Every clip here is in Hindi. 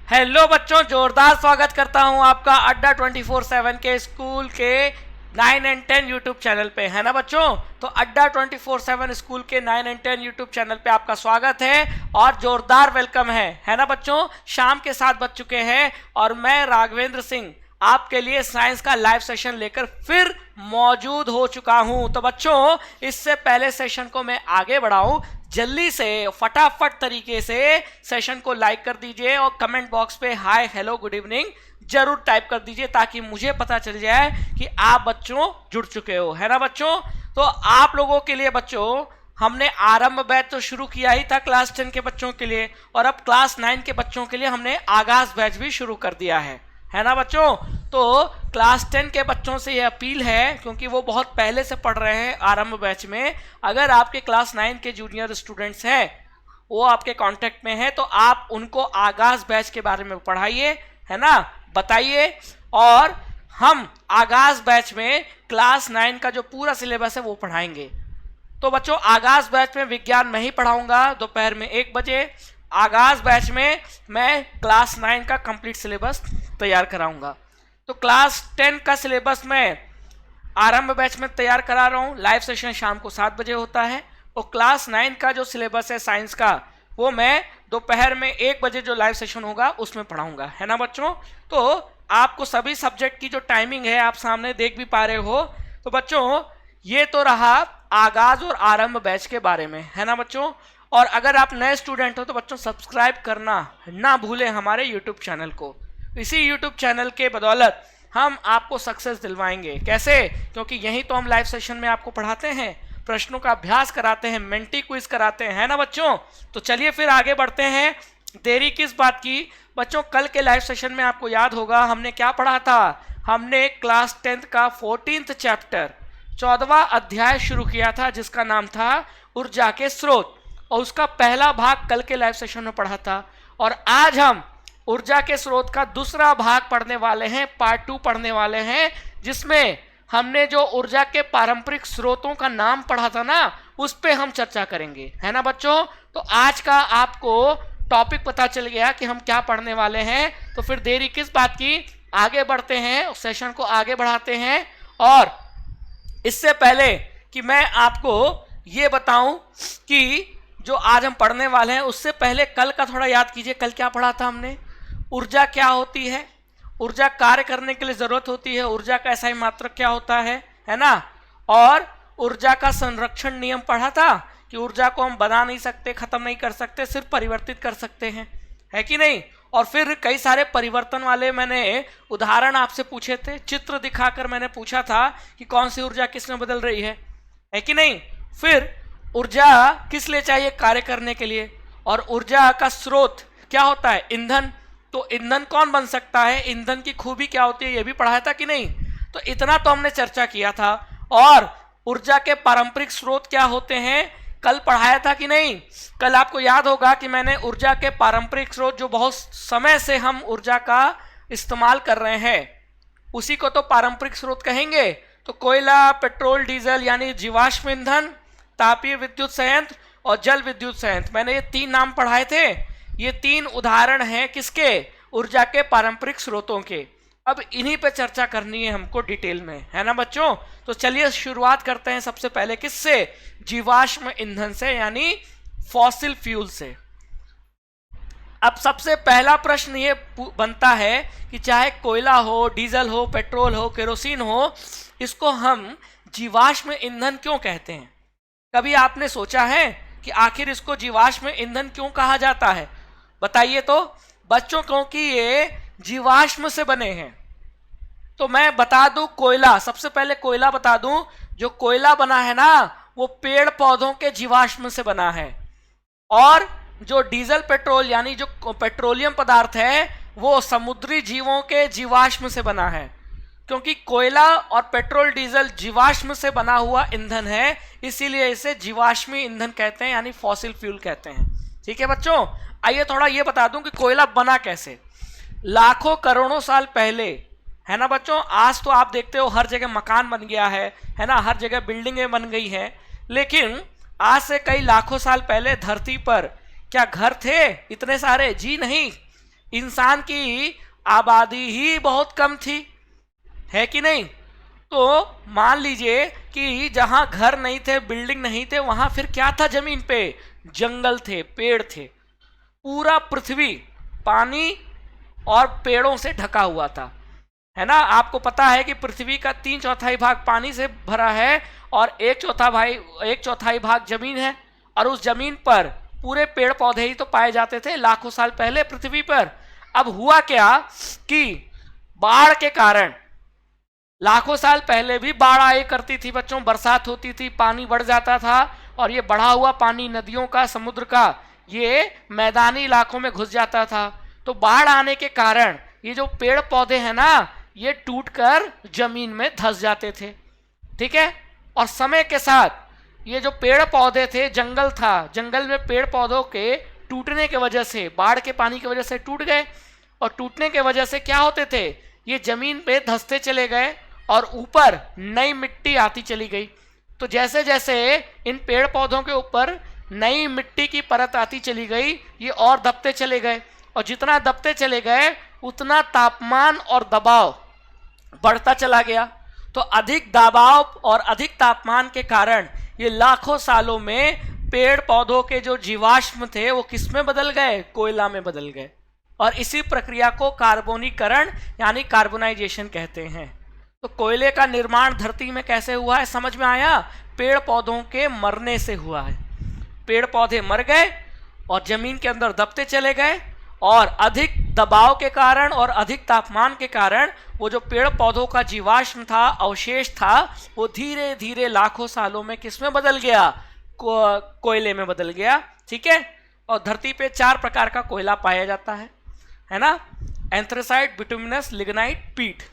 हेलो बच्चों, जोरदार स्वागत करता हूं आपका अड्डा 24/7 के स्कूल के 9 एंड 10 यूट्यूब चैनल पे, है ना बच्चों। तो अड्डा 24/7 स्कूल के 9 एंड 10 यूट्यूब चैनल पे आपका स्वागत है और जोरदार वेलकम है ना बच्चों। शाम के 7 बज चुके हैं और मैं राघवेंद्र सिंह आपके लिए साइंस का लाइव सेशन लेकर फिर मौजूद हो चुका हूं। तो बच्चों, इससे पहले सेशन को मैं आगे बढ़ाऊं, जल्दी से फटाफट तरीके से सेशन को लाइक कर दीजिए और कमेंट बॉक्स पे हाय हेलो गुड इवनिंग जरूर टाइप कर दीजिए ताकि मुझे पता चल जाए कि आप बच्चों जुड़ चुके हो, है ना बच्चों। तो आप लोगों के लिए बच्चों हमने आरंभ बैच तो शुरू किया ही था क्लास 10 के बच्चों के लिए, और अब क्लास 9 के बच्चों के लिए हमने आगाज बैच भी शुरू कर दिया है ना बच्चों। तो क्लास 10 के बच्चों से यह अपील है, क्योंकि वो बहुत पहले से पढ़ रहे हैं आरंभ बैच में, अगर आपके क्लास 9 के जूनियर स्टूडेंट्स हैं, वो आपके कांटेक्ट में हैं, तो आप उनको आगाज बैच के बारे में पढ़ाइए, है ना, बताइए। और हम आगाज बैच में क्लास 9 का जो पूरा सिलेबस है वो पढ़ाएंगे। तो बच्चों, आगाज बैच में विज्ञान मैं ही पढ़ाऊंगा दोपहर में 1 बजे। आगाज बैच में मैं क्लास 9 का कंप्लीट सिलेबस तैयार कराऊंगा। तो क्लास 10 का सिलेबस मैं आरंभ बैच में तैयार करा रहा हूँ। लाइव सेशन शाम को 7 बजे होता है। और क्लास 9 का जो सिलेबस है साइंस का, वो मैं दोपहर में 1 बजे जो लाइव सेशन होगा उसमें पढ़ाऊंगा, है ना बच्चों। तो आपको सभी सब्जेक्ट की जो टाइमिंग है आप सामने देख भी पा रहे हो। तो बच्चों, ये तो रहा आगाज और आरंभ बैच के बारे में, है ना बच्चों। और अगर आप नए स्टूडेंट हो तो बच्चों सब्सक्राइब करना ना भूलें हमारे यूट्यूब चैनल को। इसी यूट्यूब चैनल के बदौलत हम आपको सक्सेस दिलवाएंगे। कैसे? क्योंकि यही तो हम लाइव सेशन में आपको पढ़ाते हैं, प्रश्नों का अभ्यास कराते हैं, मेंटी क्विज कराते हैं, है ना बच्चों। तो चलिए फिर आगे बढ़ते हैं, देरी किस बात की बच्चों। कल के लाइव सेशन में आपको याद होगा हमने क्या पढ़ा था। हमने क्लास 10 का 14th चैप्टर 14वां अध्याय शुरू किया था, जिसका नाम था ऊर्जा के स्रोत, और उसका पहला भाग कल के लाइव सेशन में पढ़ा था। और आज हम ऊर्जा के स्रोत का दूसरा भाग पढ़ने वाले हैं, पार्ट 2 पढ़ने वाले हैं, जिसमें हमने जो ऊर्जा के पारंपरिक स्रोतों का नाम पढ़ा था ना, उस पे हम चर्चा करेंगे, है ना बच्चों। तो आज का आपको टॉपिक पता चल गया कि हम क्या पढ़ने वाले हैं। तो फिर देरी किस बात की, आगे बढ़ते हैं, सेशन को आगे बढ़ाते हैं। और इससे पहले कि मैं आपको ये बताऊं कि जो आज हम पढ़ने वाले हैं, उससे पहले कल का थोड़ा याद कीजिए। कल क्या पढ़ा था हमने? ऊर्जा क्या होती है, ऊर्जा कार्य करने के लिए जरूरत होती है, ऊर्जा का ऐसा ही मात्रक क्या होता है ना। और ऊर्जा का संरक्षण नियम पढ़ा था कि ऊर्जा को हम बना नहीं सकते, खत्म नहीं कर सकते, सिर्फ परिवर्तित कर सकते हैं, है कि नहीं। और फिर कई सारे परिवर्तन वाले मैंने उदाहरण आपसे पूछे थे, चित्र दिखाकर मैंने पूछा था कि कौन सी ऊर्जा किस में बदल रही है कि नहीं। फिर ऊर्जा किस लिए चाहिए? कार्य करने के लिए। और ऊर्जा का स्रोत क्या होता है? ईंधन। तो ईंधन कौन बन सकता है, ईंधन की खूबी क्या होती है, यह भी पढ़ाया था कि नहीं। तो इतना तो हमने चर्चा किया था। और ऊर्जा के पारंपरिक स्रोत क्या होते हैं, कल पढ़ाया था कि नहीं। कल आपको याद होगा कि मैंने ऊर्जा के पारंपरिक स्रोत, जो बहुत समय से हम ऊर्जा का इस्तेमाल कर रहे हैं, उसी को तो पारंपरिक स्रोत कहेंगे। तो कोयला, पेट्रोल, डीजल यानी जीवाश्म ईंधन, तापीय विद्युत संयंत्र और जल विद्युत संयंत्र, मैंने ये 3 नाम पढ़ाए थे। ये 3 उदाहरण हैं किसके? ऊर्जा के पारंपरिक स्रोतों के। अब इन्हीं पे चर्चा करनी है हमको डिटेल में, है ना बच्चों। तो चलिए शुरुआत करते हैं सबसे पहले किससे? जीवाश्म ईंधन से, यानी फॉसिल फ्यूल से। अब सबसे पहला प्रश्न ये बनता है कि चाहे कोयला हो, डीजल हो, पेट्रोल हो, केरोसिन हो, इसको हम जीवाश्म ईंधन क्यों कहते हैं? कभी आपने सोचा है कि आखिर इसको जीवाश्म ईंधन क्यों कहा जाता है? बताइए तो बच्चों, क्योंकि ये जीवाश्म से बने हैं। तो मैं बता दूं, कोयला, सबसे पहले कोयला बता दूं, जो कोयला बना है ना, वो पेड़ पौधों के जीवाश्म से बना है। और जो डीजल पेट्रोल यानी जो पेट्रोलियम पदार्थ है, वो समुद्री जीवों के जीवाश्म से बना है। क्योंकि कोयला और पेट्रोल, डीजल जीवाश्म से बना हुआ ईंधन है, इसीलिए इसे जीवाश्मी ईंधन कहते हैं, यानी फॉसिल फ्यूल कहते हैं। ठीक है बच्चों, आइए थोड़ा ये बता दूं कि कोयला बना कैसे। लाखों करोड़ों साल पहले, है ना बच्चों। आज तो आप देखते हो हर जगह मकान बन गया है ना, हर जगह बिल्डिंगें बन गई हैं। लेकिन आज से कई लाखों साल पहले धरती पर क्या घर थे इतने सारे? जी नहीं। इंसान की आबादी ही बहुत कम थी, है कि नहीं? तो मान लीजिए कि जहां घर नहीं थे, बिल्डिंग नहीं थे, वहां फिर क्या था? जमीन पे जंगल थे, पेड़ थे, पूरा पृथ्वी पानी और पेड़ों से ढका हुआ था, है ना? आपको पता है कि पृथ्वी का 3/4 भाग पानी से भरा है और 1/4 भाग जमीन है, और उस जमीन पर पूरे पेड़ पौधे ही तो पाए जाते थे लाखों साल पहले पृथ्वी पर। अब हुआ क्या कि बाढ़ के कारण, लाखों साल पहले भी बाढ़ आए करती थी बच्चों, बरसात होती थी, पानी बढ़ जाता था, और ये बढ़ा हुआ पानी नदियों का, समुद्र का, ये मैदानी इलाकों में घुस जाता था। तो बाढ़ आने के कारण ये जो पेड़ पौधे हैं ना, ये टूटकर जमीन में धंस जाते थे, ठीक है? और समय के साथ ये जो पेड़ पौधे थे, जंगल था, जंगल में पेड़ पौधों के टूटने की वजह से, बाढ़ के पानी की वजह से टूट गए, और टूटने की वजह से क्या होते थे? ये जमीन पे धंसते चले गए और ऊपर नई मिट्टी आती चली गई। तो जैसे जैसे इन पेड़ पौधों के ऊपर नई मिट्टी की परत आती चली गई, ये और दबते चले गए, और जितना दबते चले गए उतना तापमान और दबाव बढ़ता चला गया। तो अधिक दबाव और अधिक तापमान के कारण ये लाखों सालों में पेड़ पौधों के जो जीवाश्म थे वो किस में बदल गए? कोयला में बदल गए। और इसी प्रक्रिया को कार्बोनीकरण यानी कार्बोनाइजेशन कहते हैं। तो कोयले का निर्माण धरती में कैसे हुआ है, समझ में आया? पेड़ पौधों के मरने से हुआ है। पेड़ पौधे मर गए और जमीन के अंदर दबते चले गए, और अधिक दबाव के कारण और अधिक तापमान के कारण वो जो पेड़ पौधों का जीवाश्म था, अवशेष था, वो धीरे धीरे लाखों सालों में किस में बदल गया? कोयले में बदल गया, ठीक है? और धरती पे 4 प्रकार का कोयला पाया जाता है ना? एंथ्रेसाइट, बिटुमिनस, लिग्नाइट, पीट।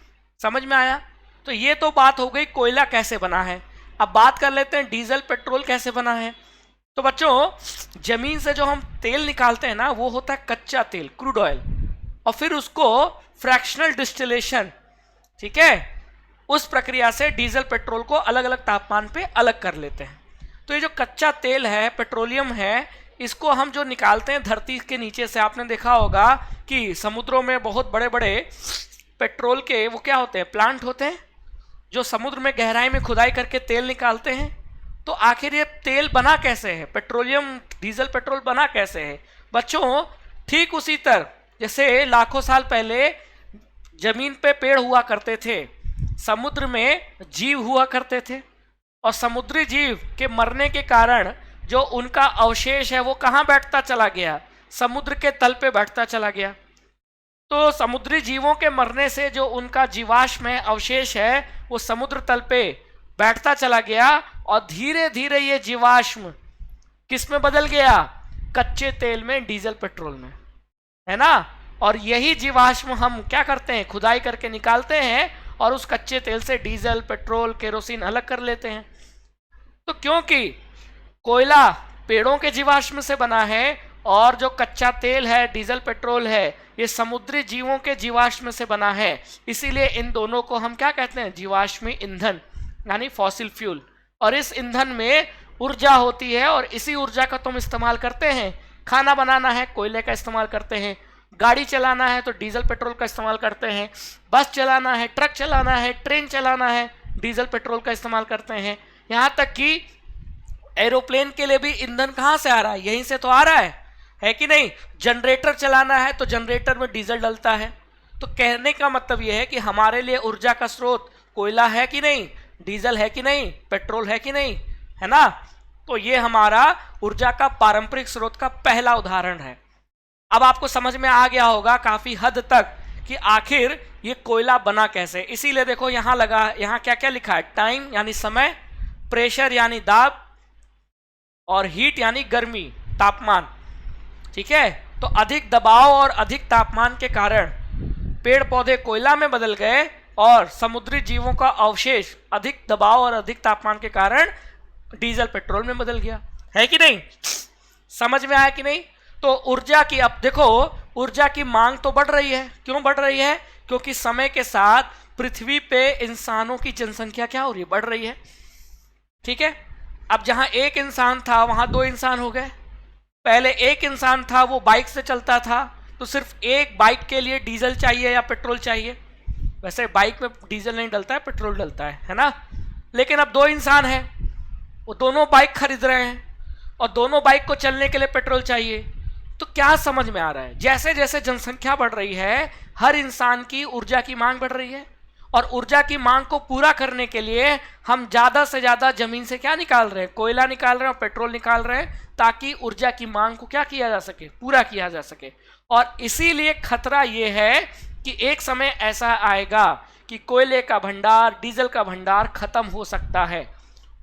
समझ में आया? तो ये तो बात हो गई कोयला कैसे बना है। अब बात कर लेते हैं डीजल पेट्रोल कैसे बना है। तो बच्चों, जमीन से जो हम तेल निकालते हैं ना, वो होता है कच्चा तेल, क्रूड ऑयल, और फिर उसको फ्रैक्शनल डिस्टिलेशन, ठीक है, उस प्रक्रिया से डीजल पेट्रोल को अलग अलग तापमान पे अलग कर लेते हैं। तो ये जो कच्चा तेल है, पेट्रोलियम है, इसको हम जो निकालते हैं धरती के नीचे से, आपने देखा होगा कि समुद्रों में बहुत बड़े बड़े पेट्रोल के वो क्या होते हैं? प्लांट होते हैं, जो समुद्र में गहराई में खुदाई करके तेल निकालते हैं। तो आखिर ये तेल बना कैसे है? पेट्रोलियम, डीजल पेट्रोल बना कैसे है? बच्चों, ठीक उसी तरह जैसे लाखों साल पहले जमीन पे पेड़ हुआ करते थे, समुद्र में जीव हुआ करते थे, और समुद्री जीव के मरने के कारण जो उनका अवशेष है वो कहाँ बैठता चला गया? समुद्र के तल पे बैठता चला गया। तो समुद्री जीवों के मरने से जो उनका जीवाश्म है, अवशेष है, वो समुद्र तल पे बैठता चला गया, और धीरे धीरे ये जीवाश्म किस में बदल गया? कच्चे तेल में, डीजल पेट्रोल में, है ना? और यही जीवाश्म हम क्या करते हैं? खुदाई करके निकालते हैं, और उस कच्चे तेल से डीजल, पेट्रोल, केरोसिन अलग कर लेते हैं। तो क्योंकि कोयला पेड़ों के जीवाश्म से बना है, और जो कच्चा तेल है, डीजल पेट्रोल है, ये समुद्री जीवों के जीवाश्म से बना है, इसीलिए इन दोनों को हम क्या कहते हैं? जीवाश्मी ईंधन यानी फॉसिल फ्यूल। और इस ईंधन में ऊर्जा होती है, और इसी ऊर्जा का तुम इस्तेमाल करते हैं। खाना बनाना है, कोयले का इस्तेमाल करते हैं। गाड़ी चलाना है तो डीजल पेट्रोल का इस्तेमाल करते हैं। बस चलाना है, ट्रक चलाना है, ट्रेन चलाना है, डीजल पेट्रोल का इस्तेमाल करते हैं। यहाँ तक कि एरोप्लेन के लिए भी ईंधन कहाँ से आ रहा है? यहीं से तो आ रहा है कि नहीं? जनरेटर चलाना है तो जनरेटर में डीजल डलता है। तो कहने का मतलब यह है कि हमारे लिए ऊर्जा का स्रोत कोयला है कि नहीं, डीजल है कि नहीं, पेट्रोल है कि नहीं, है ना? तो ये हमारा ऊर्जा का पारंपरिक स्रोत का पहला उदाहरण है। अब आपको समझ में आ गया होगा काफी हद तक कि आखिर ये कोयला बना कैसे। इसीलिए देखो यहाँ लगा, यहाँ क्या क्या लिखा है? टाइम यानी समय, प्रेशर यानी दाब, और हीट यानी गर्मी, तापमान, ठीक है? तो अधिक दबाव और अधिक तापमान के कारण पेड़ पौधे कोयला में बदल गए, और समुद्री जीवों का अवशेष अधिक दबाव और अधिक तापमान के कारण डीजल पेट्रोल में बदल गया। है कि नहीं? समझ में आया कि नहीं? तो ऊर्जा की, अब देखो, ऊर्जा की मांग तो बढ़ रही है। क्यों बढ़ रही है? क्योंकि समय के साथ पृथ्वी पे इंसानों की जनसंख्या क्या हो रही है? बढ़ रही है, ठीक है? अब जहां एक इंसान था वहां 2 इंसान हो गए। पहले एक इंसान था, वो बाइक से चलता था, तो सिर्फ एक बाइक के लिए डीजल चाहिए या पेट्रोल चाहिए? वैसे बाइक में डीजल नहीं डलता है, पेट्रोल डलता है ना। लेकिन अब दो इंसान हैं, वो दोनों बाइक खरीद रहे हैं और दोनों बाइक को चलने के लिए पेट्रोल चाहिए। तो क्या समझ में आ रहा है, जैसे जैसे जनसंख्या बढ़ रही है हर इंसान की ऊर्जा की मांग बढ़ रही है, और ऊर्जा की मांग को पूरा करने के लिए हम ज्यादा से ज्यादा जमीन से क्या निकाल रहे हैं, कोयला निकाल रहे हैं और पेट्रोल निकाल रहे हैं, ताकि ऊर्जा की मांग को क्या किया जा सके, पूरा किया जा सके। और इसीलिए खतरा यह है कि एक समय ऐसा आएगा कि कोयले का भंडार, डीजल का भंडार खत्म हो सकता है,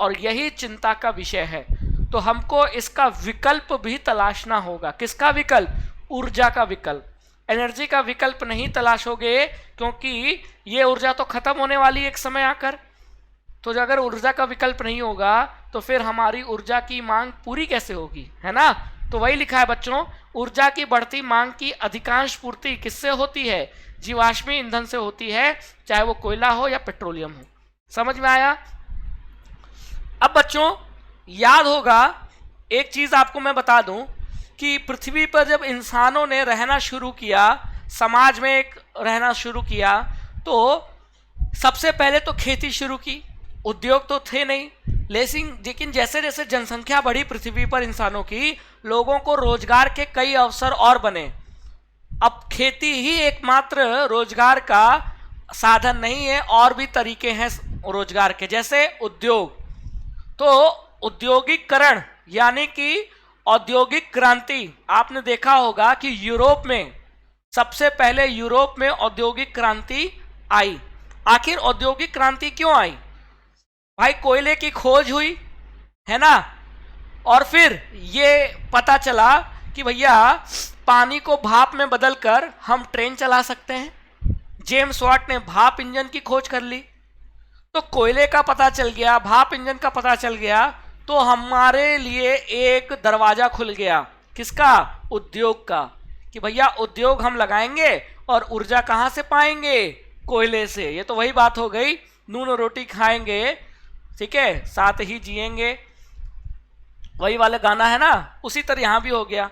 और यही चिंता का विषय है। तो हमको इसका विकल्प भी तलाशना होगा। किसका विकल्प? ऊर्जा का विकल्प। एनर्जी का विकल्प नहीं तलाशोगे, क्योंकि ये ऊर्जा तो खत्म होने वाली एक समय आकर। तो अगर ऊर्जा का विकल्प नहीं होगा तो फिर हमारी ऊर्जा की मांग पूरी कैसे होगी, है ना। तो वही लिखा है बच्चों, ऊर्जा की बढ़ती मांग की अधिकांश पूर्ति किससे होती है? जीवाश्मी ईंधन से होती है, चाहे वो कोयला हो या पेट्रोलियम हो। समझ में आया? अब बच्चों याद होगा, एक चीज आपको मैं बता दूं कि पृथ्वी पर जब इंसानों ने रहना शुरू किया, समाज में एक रहना शुरू किया, तो सबसे पहले तो खेती शुरू की। उद्योग तो थे नहीं, लेकिन जैसे जैसे जनसंख्या बढ़ी पृथ्वी पर इंसानों की, लोगों को रोजगार के कई अवसर और बने। अब खेती ही एकमात्र रोजगार का साधन नहीं है, और भी तरीके हैं रोजगार के, जैसे उद्योग। तो औद्योगिकरण यानी कि औद्योगिक क्रांति, आपने देखा होगा कि यूरोप में सबसे पहले यूरोप में औद्योगिक क्रांति आई। आखिर औद्योगिक क्रांति क्यों आई? भाई कोयले की खोज हुई, है ना, और फिर ये पता चला कि भैया पानी को भाप में बदलकर हम ट्रेन चला सकते हैं। जेम्स वाट ने भाप इंजन की खोज कर ली। तो कोयले का पता चल गया, भाप इंजन का पता चल गया, तो हमारे लिए एक दरवाजा खुल गया। किसका? उद्योग का। कि भैया उद्योग हम लगाएंगे और ऊर्जा कहां से पाएंगे? कोयले से। ये तो वही बात हो गई, नून रोटी खाएंगे, ठीक है, साथ ही जिएंगे, वही वाला गाना है ना। उसी तरह यहां भी हो गया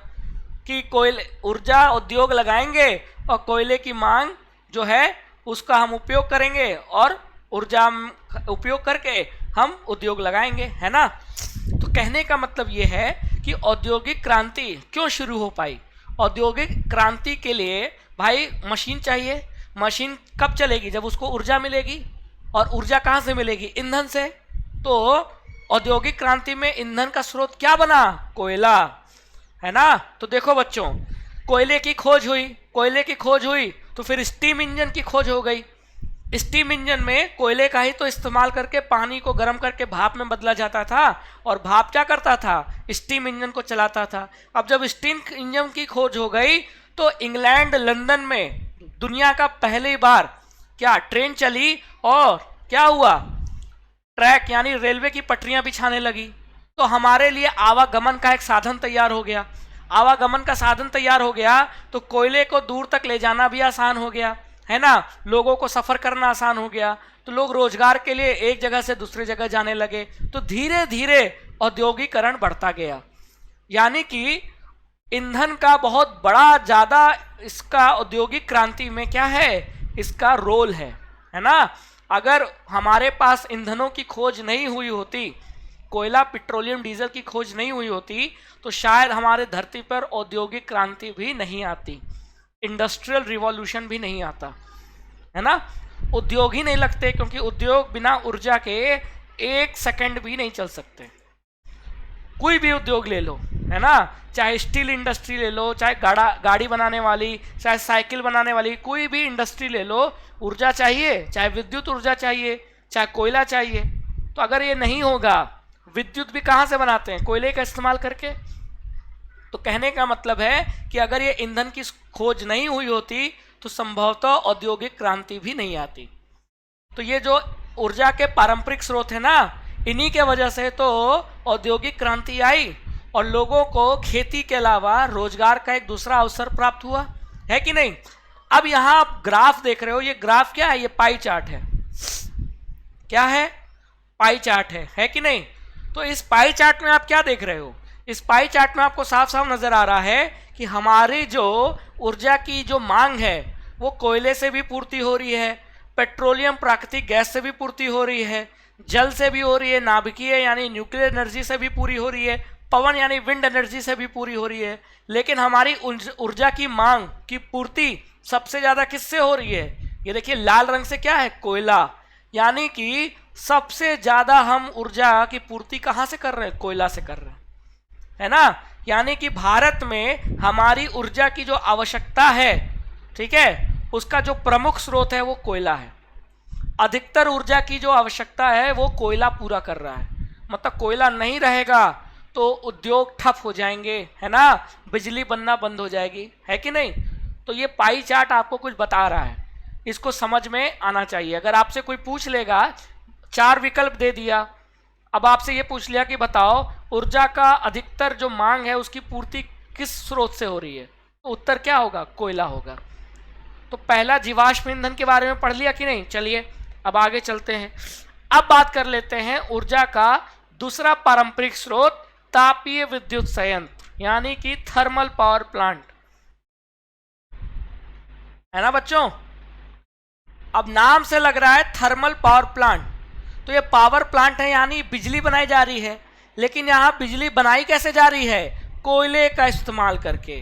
कि कोयले, ऊर्जा उद्योग लगाएंगे और कोयले की मांग जो है उसका हम उपयोग करेंगे, और ऊर्जा उपयोग करके हम उद्योग लगाएंगे, है ना। तो कहने का मतलब ये है कि औद्योगिक क्रांति क्यों शुरू हो पाई? औद्योगिक क्रांति के लिए भाई मशीन चाहिए। मशीन कब चलेगी? जब उसको ऊर्जा मिलेगी, और ऊर्जा कहाँ से मिलेगी? ईंधन से। तो औद्योगिक क्रांति में ईंधन का स्रोत क्या बना? कोयला, है ना। तो देखो बच्चों, कोयले की खोज हुई, कोयले की खोज हुई तो फिर स्टीम इंजन की खोज हो गई। स्टीम इंजन में कोयले का ही तो इस्तेमाल करके पानी को गर्म करके भाप में बदला जाता था, और भाप क्या करता था? स्टीम इंजन को चलाता था। अब जब स्टीम इंजन की खोज हो गई तो इंग्लैंड, लंदन में दुनिया का पहली बार क्या ट्रेन चली, और क्या हुआ? ट्रैक यानी रेलवे की पटरियां बिछाने लगी। तो हमारे लिए आवागमन का एक साधन तैयार हो गया। आवागमन का साधन तैयार हो गया तो कोयले को दूर तक ले जाना भी आसान हो गया, है ना। लोगों को सफर करना आसान हो गया, तो लोग रोजगार के लिए एक जगह से दूसरी जगह जाने लगे। तो धीरे धीरे औद्योगिकरण बढ़ता गया। यानी कि ईंधन का बहुत बड़ा ज्यादा इसका औद्योगिक क्रांति में क्या है, इसका रोल है ना। अगर हमारे पास ईंधनों की खोज नहीं हुई होती, कोयला, पेट्रोलियम, डीजल की खोज नहीं हुई होती, तो शायद हमारे धरती पर औद्योगिक क्रांति भी नहीं आती, इंडस्ट्रियल रिवॉल्यूशन भी नहीं आता, है ना। उद्योग ही नहीं लगते, क्योंकि उद्योग बिना ऊर्जा के एक सेकंड भी नहीं चल सकते। कोई भी उद्योग ले लो, है ना, चाहे स्टील इंडस्ट्री ले लो, चाहे गाड़ी बनाने वाली, चाहे साइकिल बनाने वाली, कोई भी इंडस्ट्री ले लो, ऊर्जा चाहिए, चाहे विद्युत ऊर्जा चाहिए, चाहे कोयला चाहिए। तो अगर ये नहीं होगा, विद्युत भी कहाँ से बनाते हैं? कोयले का इस्तेमाल करके। तो कहने का मतलब है कि अगर ये ईंधन की खोज नहीं हुई होती तो संभवतः औद्योगिक क्रांति भी नहीं आती। तो ये जो ऊर्जा के पारंपरिक स्रोत है ना, इन्हीं के वजह से तो औद्योगिक क्रांति आई, और लोगों को खेती के अलावा रोजगार का एक दूसरा अवसर प्राप्त हुआ, है कि नहीं। अब यहां आप ग्राफ देख रहे हो, ये ग्राफ क्या है? ये पाई चार्ट है। क्या है? पाई चार्ट है कि नहीं। तो इस पाई चार्ट में आप क्या देख रहे हो? इस पाई चार्ट में आपको साफ साफ नजर आ रहा है कि हमारी जो ऊर्जा की जो मांग है वो कोयले से भी पूर्ति हो रही है, पेट्रोलियम प्राकृतिक गैस से भी पूर्ति हो रही है, जल से भी हो रही है, नाभिकीय यानी न्यूक्लियर एनर्जी से भी पूरी हो रही है, पवन यानी विंड एनर्जी से भी पूरी हो रही है। लेकिन हमारी ऊर्जा की मांग की पूर्ति सबसे ज्यादा किससे हो रही है? ये देखिए लाल रंग से क्या है? कोयला। यानी कि सबसे ज्यादा हम ऊर्जा की पूर्ति कहां से कर रहे हैं? कोयला से कर रहे हैं, है ना। यानी कि भारत में हमारी ऊर्जा की जो आवश्यकता है, ठीक है, उसका जो प्रमुख स्रोत है वो कोयला है। अधिकतर ऊर्जा की जो आवश्यकता है वो कोयला पूरा कर रहा है। मतलब कोयला नहीं रहेगा तो उद्योग ठप हो जाएंगे, है ना, बिजली बनना बंद हो जाएगी, है कि नहीं। तो ये पाई चार्ट आपको कुछ बता रहा है, इसको समझ में आना चाहिए। अगर आपसे कोई पूछ लेगा, 4 विकल्प दे दिया, अब आपसे ये पूछ लिया कि बताओ ऊर्जा का अधिकतर जो मांग है उसकी पूर्ति किस स्रोत से हो रही है, तो उत्तर क्या होगा? कोयला होगा। तो पहला जीवाश्म ईंधन के बारे में पढ़ लिया कि नहीं? चलिए अब आगे चलते हैं। अब बात कर लेते हैं ऊर्जा का दूसरा पारंपरिक स्रोत, तापीय विद्युत संयंत्र यानी कि थर्मल पावर प्लांट, है ना बच्चों। अब नाम से लग रहा है थर्मल पावर प्लांट, तो ये पावर प्लांट है यानी बिजली बनाई जा रही है। लेकिन यहां बिजली बनाई कैसे जा रही है? कोयले का इस्तेमाल करके,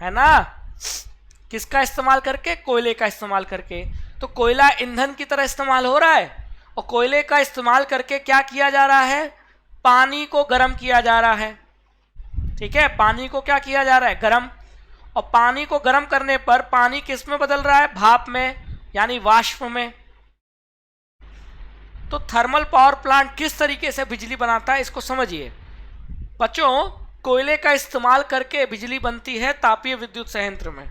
है ना। किसका इस्तेमाल करके? कोयले का इस्तेमाल करके। तो कोयला ईंधन की तरह इस्तेमाल हो रहा है, और कोयले का इस्तेमाल करके क्या किया जा रहा है? पानी को गर्म किया जा रहा है, ठीक है। पानी को क्या किया जा रहा है? गर्म। और पानी को गर्म करने पर पानी किस में बदल रहा है? भाप में, यानी वाष्प में। तो थर्मल पावर प्लांट किस तरीके से बिजली बनाता है इसको समझिए बच्चों। कोयले का इस्तेमाल करके बिजली बनती है तापीय विद्युत संयंत्र में।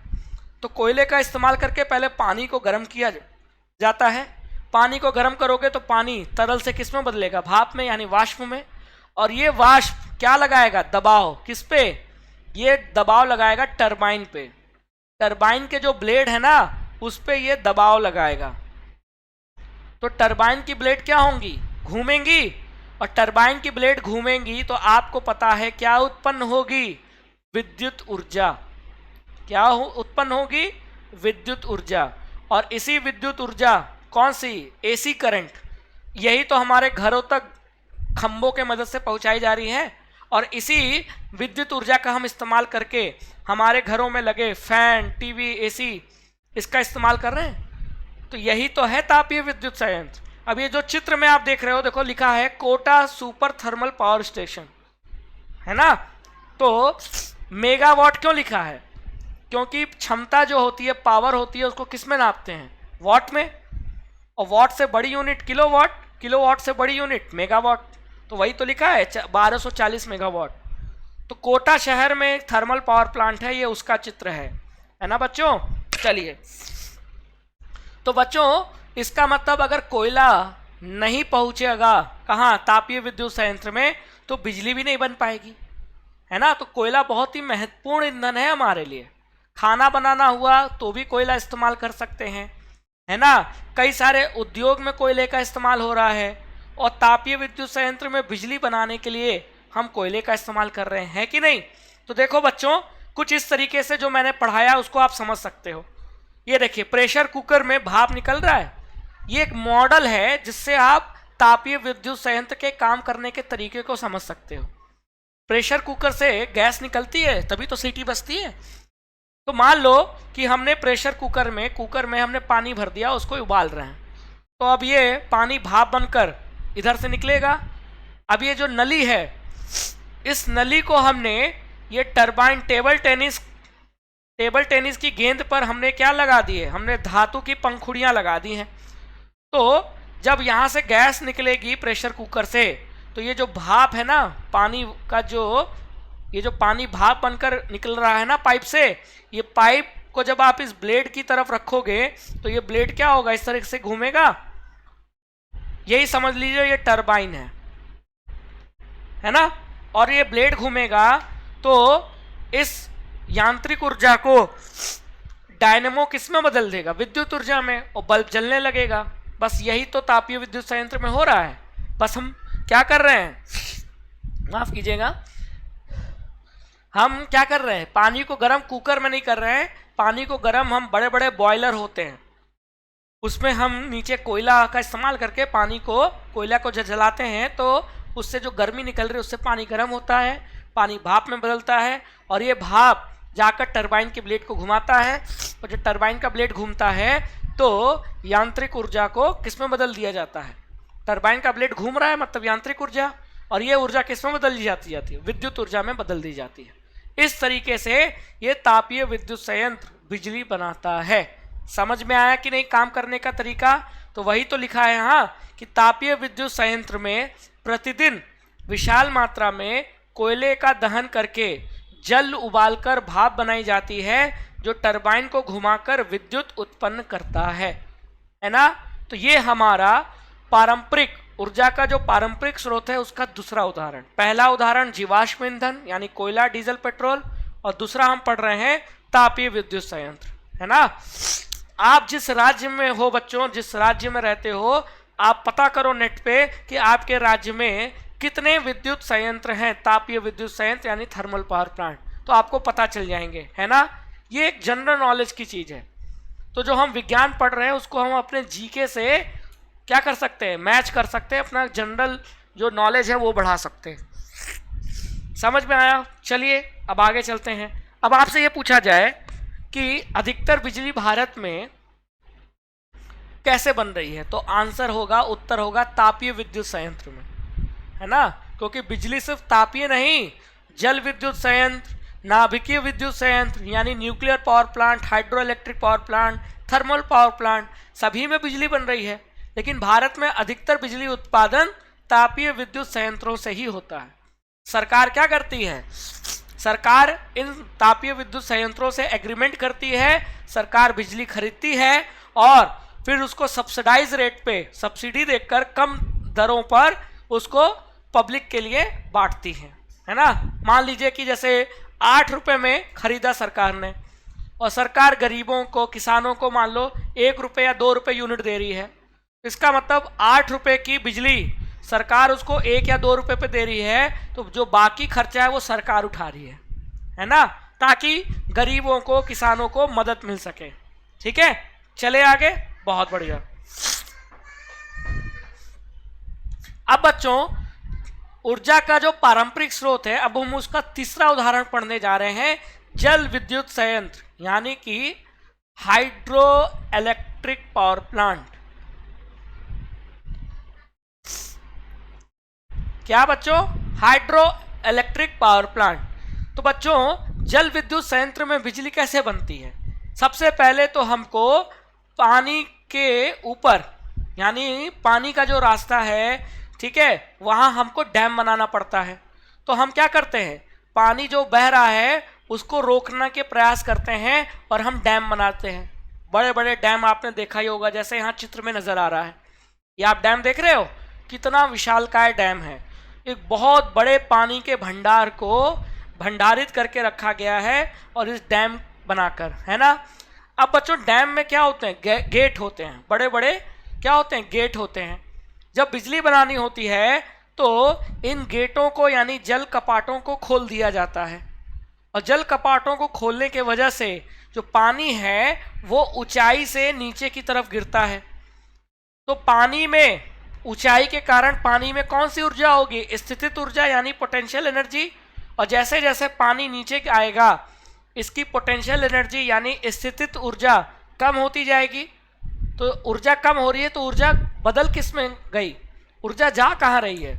तो कोयले का इस्तेमाल करके पहले पानी को गर्म किया जाता है। पानी को गर्म करोगे तो पानी तरल से किस में बदलेगा? भाप में, यानी वाष्प में। और ये वाष्प क्या लगाएगा? दबाव। किस पे? ये दबाव लगाएगा टरबाइन पे। टरबाइन के जो ब्लेड है ना उस पे ये दबाव लगाएगा। तो टरबाइन की ब्लेड क्या होंगी? घूमेंगी। और टरबाइन की ब्लेड घूमेंगी तो आपको पता है क्या उत्पन्न होगी? विद्युत ऊर्जा। क्या उत्पन्न होगी? विद्युत ऊर्जा। और इसी विद्युत ऊर्जा कौन सी? AC current. यही तो हमारे घरों तक खंभों के मदद से पहुंचाई जा रही है। और इसी विद्युत ऊर्जा का हम इस्तेमाल करके हमारे घरों में लगे फैन, टीवी, एसी इसका इस्तेमाल कर रहे हैं। तो यही तो है तापीय विद्युत संयंत्र। अब ये जो चित्र में आप देख रहे हो, देखो लिखा है Kota super thermal power station, है ना। तो मेगावाट क्यों लिखा है? क्योंकि क्षमता जो होती है, पावर होती है, उसको किस में नापते हैं? वाट में। और वाट से बड़ी यूनिट किलोवाट, किलोवाट से बड़ी यूनिट मेगावाट। तो वही तो लिखा है 1240 मेगावाट। तो कोटा शहर में एक थर्मल पावर प्लांट है, ये उसका चित्र है ना बच्चों। चलिए, तो बच्चों इसका मतलब अगर कोयला नहीं पहुंचेगा कहाँ? तापीय विद्युत संयंत्र में, तो बिजली भी नहीं बन पाएगी, है ना। तो कोयला बहुत ही महत्वपूर्ण ईंधन है हमारे लिए। खाना बनाना हुआ तो भी कोयला इस्तेमाल कर सकते हैं, है ना। कई सारे उद्योग में कोयले का इस्तेमाल हो रहा है। और तापीय विद्युत संयंत्र में बिजली बनाने के लिए हम कोयले का इस्तेमाल कर रहे हैं कि नहीं। तो देखो बच्चों, कुछ इस तरीके से जो मैंने पढ़ाया उसको आप समझ सकते हो। ये देखिए प्रेशर कुकर में भाप निकल रहा है। ये एक मॉडल है जिससे आप तापीय विद्युत संयंत्र के काम करने के तरीके को समझ सकते हो। प्रेशर कुकर से गैस निकलती है तभी तो सीटी बजती है। तो मान लो कि हमने प्रेशर कुकर में हमने पानी भर दिया, उसको उबाल रहे हैं। तो अब ये पानी भाप बनकर इधर से निकलेगा। अब ये जो नली है, इस नली को हमने ये टरबाइन टेबल टेनिस की गेंद पर हमने क्या लगा दिए? हमने धातु की पंखुड़ियां लगा दी हैं। तो जब यहाँ से गैस निकलेगी प्रेशर कुकर से, तो ये जो भाप है ना, पानी का ये जो पानी भाप बनकर निकल रहा है ना पाइप से, ये पाइप को जब आप इस ब्लेड की तरफ रखोगे तो ये ब्लेड क्या होगा? इस तरह से घूमेगा। यही समझ लीजिए ये टरबाइन है ना। और ये ब्लेड घूमेगा तो इस यांत्रिक ऊर्जा को डायनेमो किस में बदल देगा? विद्युत ऊर्जा में, और बल्ब जलने लगेगा। बस यही तो तापीय विद्युत संयंत्र में हो रहा है। बस हम क्या कर रहे हैं? माफ कीजिएगा, हम क्या कर रहे हैं, पानी को गर्म कुकर में नहीं कर रहे हैं, पानी को गर्म हम बड़े बड़े बॉयलर होते हैं उसमें हम नीचे कोयला का इस्तेमाल करके पानी को, कोयला को जब जलाते हैं तो उससे जो गर्मी निकल रही है उससे पानी गर्म होता है, पानी भाप में बदलता है और ये भाप जाकर टरबाइन के ब्लेड को घुमाता है और जब टरबाइन का ब्लेड घूमता है तो यांत्रिक ऊर्जा को किस में बदल दिया जाता है, टरबाइन का ब्लेड घूम रहा है मतलब यांत्रिक ऊर्जा, और ये ऊर्जा किस में बदल दी जाती है, विद्युत ऊर्जा में बदल दी जाती है। इस तरीके से ये तापीय विद्युत संयंत्र बिजली बनाता है। समझ में आया कि नहीं काम करने का तरीका? तो वही तो लिखा है यहाँ कि तापीय विद्युत संयंत्र में प्रतिदिन विशाल मात्रा में कोयले का दहन करके जल उबालकर भाप बनाई जाती है जो टरबाइन को घुमाकर विद्युत उत्पन्न करता है ना। तो ये हमारा पारंपरिक ऊर्जा का जो पारंपरिक स्रोत है उसका दूसरा उदाहरण। पहला उदाहरण जीवाश्म ईंधन यानी कोयला, डीजल, पेट्रोल, और दूसरा हम पढ़ रहे हैं तापीय विद्युत संयंत्र, है ना। आप जिस राज्य में हो बच्चों, जिस राज्य में रहते हो, आप पता करो नेट पे कि आपके राज्य में कितने विद्युत संयंत्र हैं, तापीय विद्युत संयंत्र यानी थर्मल पावर प्लांट, तो आपको पता चल जाएंगे, है ना। ये एक जनरल नॉलेज की चीज है। तो जो हम विज्ञान पढ़ रहे हैं उसको हम अपने जीके से क्या कर सकते हैं, मैच कर सकते हैं, अपना जनरल जो नॉलेज है वो बढ़ा सकते हैं। समझ में आया? चलिए अब आगे चलते हैं। अब आपसे ये पूछा जाए कि अधिकतर बिजली भारत में कैसे बन रही है, तो आंसर होगा, उत्तर होगा तापीय विद्युत संयंत्र में, है ना। क्योंकि बिजली सिर्फ तापीय नहीं, जल विद्युत संयंत्र, नाभिकीय विद्युत संयंत्र यानी nuclear power plant, hydro electric power plant, thermal power plant, सभी में बिजली बन रही है। लेकिन भारत में अधिकतर बिजली उत्पादन तापीय विद्युत संयंत्रों से ही होता है। सरकार क्या करती है, सरकार इन तापीय विद्युत संयंत्रों से एग्रीमेंट करती है, सरकार बिजली खरीदती है और फिर उसको सब्सिडाइज रेट पे, सब्सिडी देकर कम दरों पर उसको पब्लिक के लिए बांटती है ना। मान लीजिए कि जैसे 8 रुपए में खरीदा सरकार ने और सरकार गरीबों को, किसानों को मान लो 1 रुपये या 2 रुपये यूनिट दे रही है, इसका मतलब 8 रुपये की बिजली सरकार उसको 1 या 2 रुपये पे दे रही है, तो जो बाकी खर्चा है वो सरकार उठा रही है ना, ताकि गरीबों को, किसानों को मदद मिल सके। ठीक है, चले आगे, बहुत बढ़िया। अब बच्चों ऊर्जा का जो पारंपरिक स्रोत है, अब हम उसका तीसरा उदाहरण पढ़ने जा रहे हैं, जल विद्युत संयंत्र यानी कि हाइड्रो इलेक्ट्रिक पावर प्लांट। क्या बच्चों? Hydro electric power plant. तो बच्चों जल विद्युत संयंत्र में बिजली कैसे बनती है? सबसे पहले तो हमको पानी के ऊपर यानी पानी का जो रास्ता है, ठीक है, वहां हमको डैम बनाना पड़ता है। तो हम क्या करते हैं, पानी जो बह रहा है उसको रोकने के प्रयास करते हैं और हम डैम बनाते हैं। बड़े बड़े डैम आपने देखा ही होगा, जैसे यहाँ चित्र में नजर आ रहा है, ये आप डैम देख रहे हो, कितना विशालकाय डैम है। एक बहुत बड़े पानी के भंडार को भंडारित करके रखा गया है और इस डैम बनाकर, है ना। अब बच्चों डैम में क्या होते हैं, गेट होते हैं, बड़े बड़े क्या होते हैं, गेट होते हैं। जब बिजली बनानी होती है तो इन गेटों को यानी जल कपाटों को खोल दिया जाता है और जल कपाटों को खोलने के वजह से जो पानी है वो ऊंचाई से नीचे की तरफ गिरता है। तो पानी में ऊंचाई के कारण पानी में कौन सी ऊर्जा होगी, स्थितिज ऊर्जा यानी पोटेंशियल एनर्जी, और जैसे जैसे पानी नीचे आएगा इसकी पोटेंशियल एनर्जी यानी स्थितिज ऊर्जा कम होती जाएगी। तो ऊर्जा कम हो रही है तो ऊर्जा बदल किस में गई, ऊर्जा जा कहाँ रही है,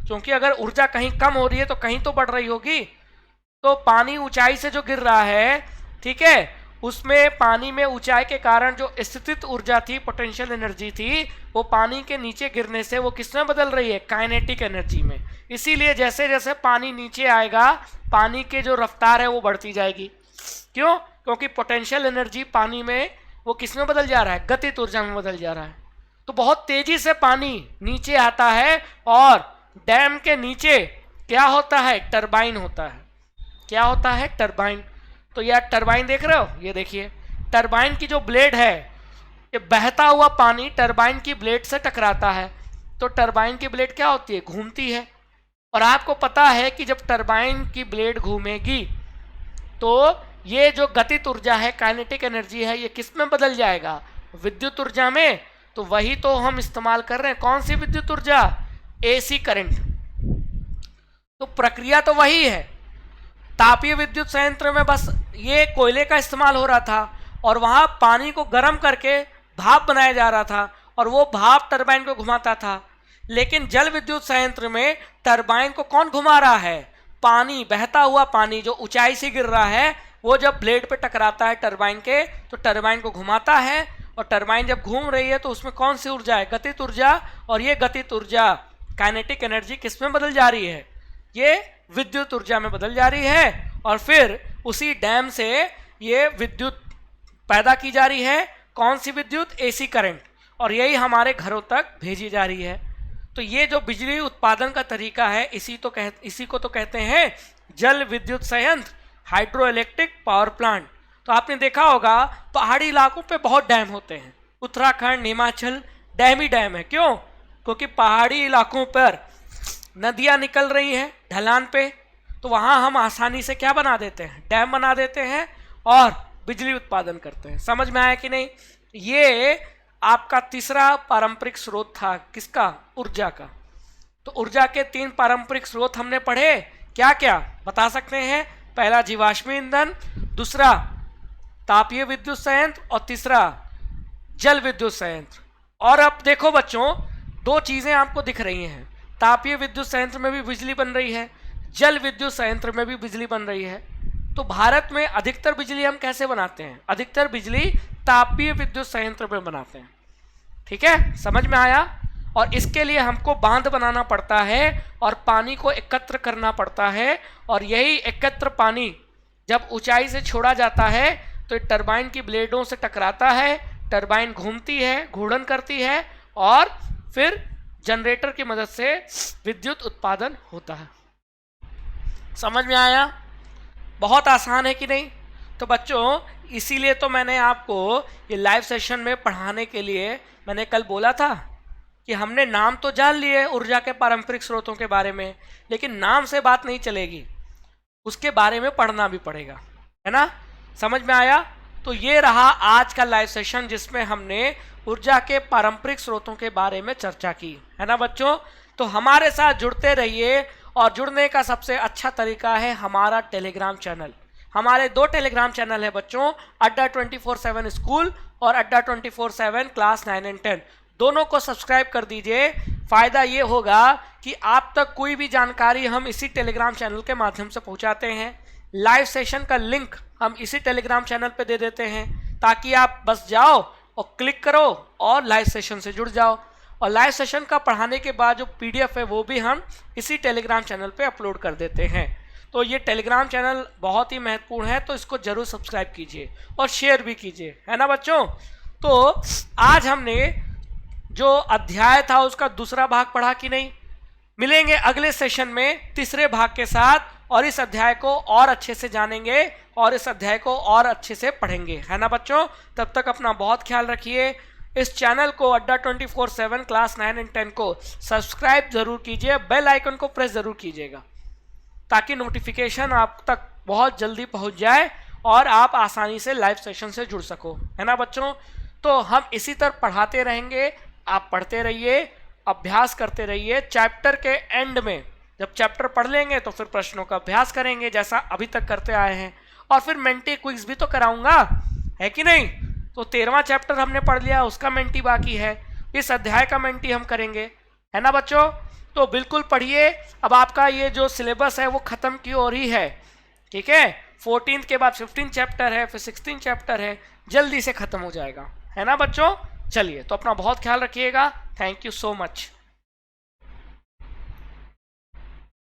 क्योंकि अगर ऊर्जा कहीं कम हो रही है तो कहीं तो बढ़ रही होगी। तो पानी ऊंचाई से जो गिर रहा है, ठीक है, उसमें पानी में ऊंचाई के कारण जो स्थितिज ऊर्जा थी, पोटेंशियल एनर्जी थी, वो पानी के नीचे गिरने से वो किस में बदल रही है, काइनेटिक एनर्जी में। इसीलिए जैसे जैसे पानी नीचे आएगा पानी के जो रफ्तार है वो बढ़ती जाएगी। क्यों? क्योंकि पोटेंशियल एनर्जी पानी में वो किस में बदल जा रहा है, गतिज ऊर्जा में बदल जा रहा है। तो बहुत तेजी से पानी नीचे आता है और डैम के नीचे क्या होता है, टरबाइन होता है। क्या होता है, टरबाइन। तो यह टरबाइन देख रहे हो, ये देखिए टरबाइन की जो ब्लेड है, ये बहता हुआ पानी टरबाइन की ब्लेड से टकराता है। तो टरबाइन की ब्लेड क्या होती है, घूमती है। और आपको पता है कि जब टरबाइन की ब्लेड घूमेगी तो ये जो गतिज ऊर्जा है, काइनेटिक एनर्जी है, ये किस में बदल जाएगा? विद्युत ऊर्जा में। तो वही तो हम इस्तेमाल कर रहे हैं। कौन सी विद्युत ऊर्जा? AC current. तो प्रक्रिया तो वही है। तापीय विद्युत संयंत्र में बस ये कोयले का इस्तेमाल हो रहा था और वहां पानी को गर्म करके भाप बनाया जा रहा था और वो भाप टरबाइन को घुमाता था। लेकिन जल विद्युत संयंत्र में टरबाइन को कौन घुमा रहा है? पानी, बहता हुआ पानी जो ऊंचाई से गिर रहा है, वो जब ब्लेड पे टकराता है टरबाइन के तो टरबाइन को घुमाता है। और टरबाइन जब घूम रही है तो उसमें कौन सी ऊर्जा है? गतिज ऊर्जा। और ये गतिज ऊर्जा, काइनेटिक एनर्जी, किस में बदल जा रही है? ये विद्युत ऊर्जा में बदल जा रही है। और फिर उसी डैम से ये विद्युत पैदा की जा रही है। कौन सी विद्युत? AC current. और यही हमारे घरों तक भेजी जा रही है। तो ये जो बिजली उत्पादन का तरीका है, इसी को तो कहते हैं जल विद्युत संयंत्र, हाइड्रो इलेक्ट्रिक पावर प्लांट। तो आपने देखा होगा पहाड़ी इलाकों पे बहुत डैम होते हैं। उत्तराखंड, हिमाचल डैम ही डैम है। क्यों? क्योंकि पहाड़ी इलाकों पर नदियां निकल रही हैं ढलान पे, तो वहां हम आसानी से क्या बना देते हैं? डैम बना देते हैं और बिजली उत्पादन करते हैं। समझ में आया कि नहीं? ये आपका तीसरा पारंपरिक स्रोत था। किसका? ऊर्जा का। तो ऊर्जा के 3 पारंपरिक स्रोत हमने पढ़े। क्या क्या बता सकते हैं? पहला जीवाश्मी ईंधन, दूसरा तापीय विद्युत संयंत्र और तीसरा जल विद्युत संयंत्र। और अब देखो बच्चों, 2 चीजें आपको दिख रही हैं। तापीय विद्युत संयंत्र में भी बिजली बन रही है, जल विद्युत संयंत्र में भी बिजली बन रही है। तो भारत में अधिकतर बिजली हम कैसे बनाते हैं? अधिकतर बिजली तापीय विद्युत संयंत्र में बनाते हैं। ठीक है, समझ में आया? और इसके लिए हमको बांध बनाना पड़ता है और पानी को एकत्र करना पड़ता है। और यही एकत्र पानी जब ऊंचाई से छोड़ा जाता है तो टरबाइन की ब्लेडों से टकराता है, टरबाइन घूमती है, घूर्णन करती है और फिर जनरेटर की मदद से विद्युत उत्पादन होता है। समझ में आया? बहुत आसान है कि नहीं? तो बच्चों, इसीलिए तो मैंने आपको ये लाइव सेशन में पढ़ाने के लिए मैंने कल बोला था कि हमने नाम तो जान लिए ऊर्जा के पारंपरिक स्रोतों के बारे में, लेकिन नाम से बात नहीं चलेगी, उसके बारे में पढ़ना भी पड़ेगा, है ना? समझ में आया? तो ये रहा आज का लाइव सेशन जिसमें हमने ऊर्जा के पारंपरिक स्रोतों के बारे में चर्चा की, है ना बच्चों? तो हमारे साथ जुड़ते रहिए और जुड़ने का सबसे अच्छा तरीका है हमारा टेलीग्राम चैनल। हमारे 2 टेलीग्राम चैनल है बच्चों, अड्डा 24/7 स्कूल और अड्डा 24/7 क्लास 9 और 10। दोनों को सब्सक्राइब कर दीजिए। फ़ायदा ये होगा कि आप तक कोई भी जानकारी हम इसी टेलीग्राम चैनल के माध्यम से पहुंचाते हैं। लाइव सेशन का लिंक हम इसी टेलीग्राम चैनल पे दे देते हैं ताकि आप बस जाओ और क्लिक करो और लाइव सेशन से जुड़ जाओ। और लाइव सेशन का पढ़ाने के बाद जो PDF है वो भी हम इसी टेलीग्राम चैनल पे अपलोड कर देते हैं। तो ये टेलीग्राम चैनल बहुत ही महत्वपूर्ण है, तो इसको जरूर सब्सक्राइब कीजिए और शेयर भी कीजिए, है ना बच्चों? तो आज हमने जो अध्याय था उसका दूसरा भाग पढ़ा कि नहीं? मिलेंगे अगले सेशन में तीसरे भाग के साथ और इस अध्याय को और अच्छे से जानेंगे और इस अध्याय को और अच्छे से पढ़ेंगे, है ना बच्चों? तब तक अपना बहुत ख्याल रखिए। इस चैनल को अड्डा 24/7 क्लास 9 और 10 को सब्सक्राइब जरूर कीजिए, बेल आइकन को प्रेस जरूर कीजिएगा ताकि नोटिफिकेशन आप तक बहुत जल्दी पहुंच जाए और आप आसानी से लाइव सेशन से जुड़ सको, है ना बच्चों? तो हम इसी तरह पढ़ाते रहेंगे, आप पढ़ते रहिए, अभ्यास करते रहिए। चैप्टर के एंड में जब चैप्टर पढ़ लेंगे तो फिर प्रश्नों का अभ्यास करेंगे जैसा अभी तक करते आए हैं, और फिर मेंटी क्विज भी तो कराऊंगा, है कि नहीं? तो 13वां चैप्टर हमने पढ़ लिया, उसका मेंटी बाकी है, इस अध्याय का मेंटी हम करेंगे, है ना बच्चों? तो बिल्कुल पढ़िए। अब आपका ये जो सिलेबस है वो ख़त्म की ओर ही है, ठीक है? 14 के बाद 15 चैप्टर है, फिर 16 चैप्टर है, जल्दी से ख़त्म हो जाएगा, है ना बच्चों? चलिए, तो अपना बहुत ख्याल रखिएगा। Thank you so much.